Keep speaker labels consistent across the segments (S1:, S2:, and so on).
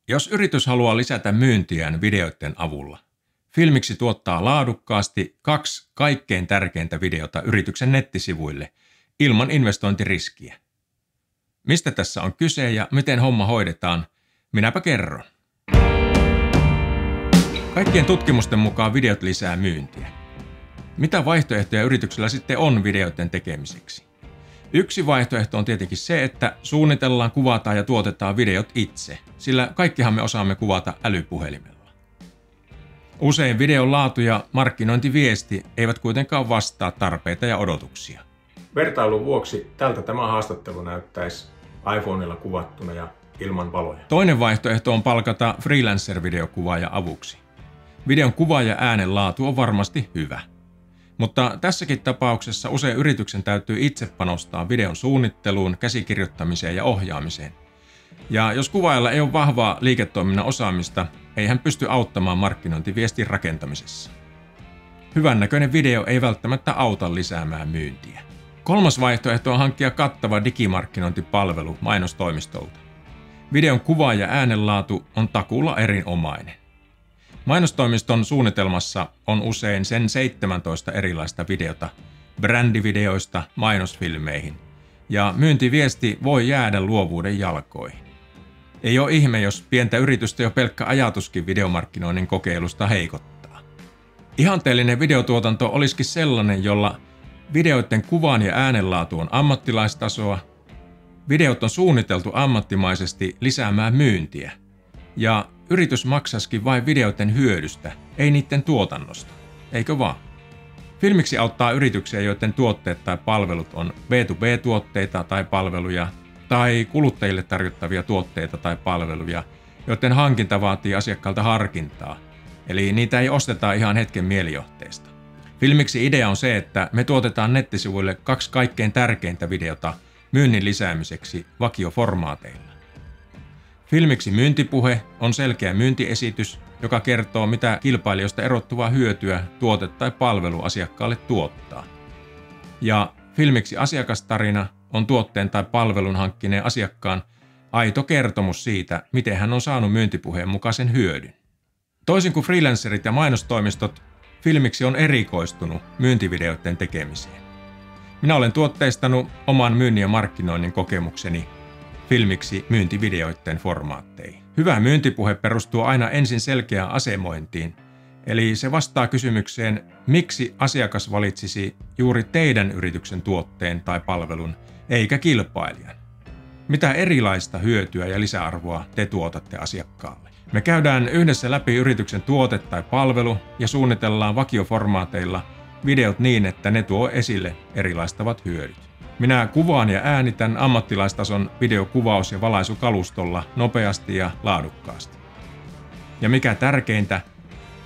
S1: Jos yritys haluaa lisätä myyntiään videoiden avulla, Filmiksi tuottaa laadukkaasti 2 kaikkein tärkeintä videota yrityksen nettisivuille ilman investointiriskiä. Mistä tässä on kyse ja miten homma hoidetaan, minäpä kerron. Kaikkien tutkimusten mukaan videot lisää myyntiä. Mitä vaihtoehtoja yrityksellä sitten on videoiden tekemiseksi? Yksi vaihtoehto on tietenkin se, että suunnitellaan, kuvataan ja tuotetaan videot itse, sillä kaikkihan me osaamme kuvata älypuhelimella. Usein videon laatu ja markkinointiviesti eivät kuitenkaan vastaa tarpeita ja odotuksia.
S2: Vertailun vuoksi tältä tämä haastattelu näyttäisi iPhoneilla kuvattuna ja ilman valoja.
S1: Toinen vaihtoehto on palkata freelancer-videokuvaaja avuksi. Videon kuva ja äänen laatu on varmasti hyvä. Mutta tässäkin tapauksessa usein yrityksen täytyy itse panostaa videon suunnitteluun, käsikirjoittamiseen ja ohjaamiseen. Ja jos kuvaajalla ei ole vahvaa liiketoiminnan osaamista, ei hän pysty auttamaan markkinointiviestin rakentamisessa. Hyvännäköinen video ei välttämättä auta lisäämään myyntiä. Kolmas vaihtoehto on hankkia kattava digimarkkinointipalvelu mainostoimistolta. Videon kuva ja äänenlaatu on takuulla erinomainen. Mainostoimiston suunnitelmassa on usein sen 17 erilaista videota, brändivideoista mainosfilmeihin, ja myyntiviesti voi jäädä luovuuden jalkoihin. Ei ole ihme, jos pientä yritystä jo pelkkä ajatuskin videomarkkinoinnin kokeilusta heikottaa. Ihanteellinen videotuotanto olisikin sellainen, jolla videoiden kuvan ja äänenlaatu on ammattilaistasoa, videot on suunniteltu ammattimaisesti lisäämään myyntiä, ja yritys maksaisikin vain videoiden hyödystä, ei niiden tuotannosta. Eikö vaan? Filmiksi auttaa yrityksiä, joiden tuotteet tai palvelut on B2B-tuotteita tai palveluja, tai kuluttajille tarjottavia tuotteita tai palveluja, joiden hankinta vaatii asiakkaalta harkintaa, eli niitä ei osteta ihan hetken mielijohteesta. Filmiksi idea on se, että me tuotetaan nettisivuille 2 kaikkein tärkeintä videota myynnin lisäämiseksi vakioformaateilla. Filmiksi myyntipuhe on selkeä myyntiesitys, joka kertoo, mitä kilpailijoista erottuvaa hyötyä tuote tai palvelu asiakkaalle tuottaa. Ja Filmiksi asiakastarina on tuotteen tai palvelun hankkineen asiakkaan aito kertomus siitä, miten hän on saanut myyntipuheen mukaisen hyödyn. Toisin kuin freelancerit ja mainostoimistot, Filmiksi on erikoistunut myyntivideoiden tekemiseen. Minä olen tuotteistanut oman myynnin ja markkinoinnin kokemukseni Filmiksi myyntivideoiden formaatteihin. Hyvä myyntipuhe perustuu aina ensin selkeään asemointiin, eli se vastaa kysymykseen, miksi asiakas valitsisi juuri teidän yrityksen tuotteen tai palvelun, eikä kilpailijan. Mitä erilaista hyötyä ja lisäarvoa te tuotatte asiakkaalle? Me käydään yhdessä läpi yrityksen tuote tai palvelu ja suunnitellaan vakioformaateilla videot niin, että ne tuo esille erilaistavat hyödyt. Minä kuvaan ja äänitän ammattilaistason videokuvaus- ja valaisukalustolla nopeasti ja laadukkaasti. Ja mikä tärkeintä,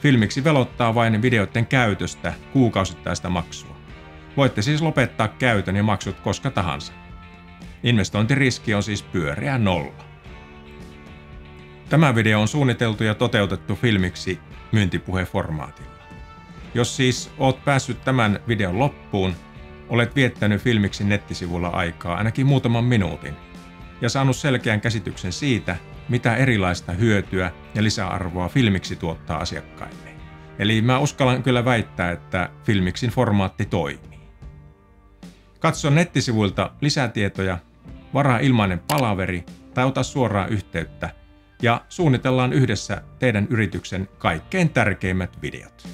S1: Filmiksi velottaa vain videoiden käytöstä kuukausittaista maksua. Voitte siis lopettaa käytön ja maksut koska tahansa. Investointiriski on siis pyöreä nolla. Tämä video on suunniteltu ja toteutettu Filmiksi myyntipuheformaatilla. Jos siis oot päässyt tämän videon loppuun, olet viettänyt Filmiksi nettisivulla aikaa ainakin muutaman minuutin ja saanut selkeän käsityksen siitä, mitä erilaista hyötyä ja lisäarvoa Filmiksi tuottaa asiakkaille. Eli mä uskallan kyllä väittää, että Filmiksin formaatti toimii. Katso nettisivuilta lisätietoja, varaa ilmainen palaveri tai ota suoraan yhteyttä ja suunnitellaan yhdessä teidän yrityksen kaikkein tärkeimmät videot.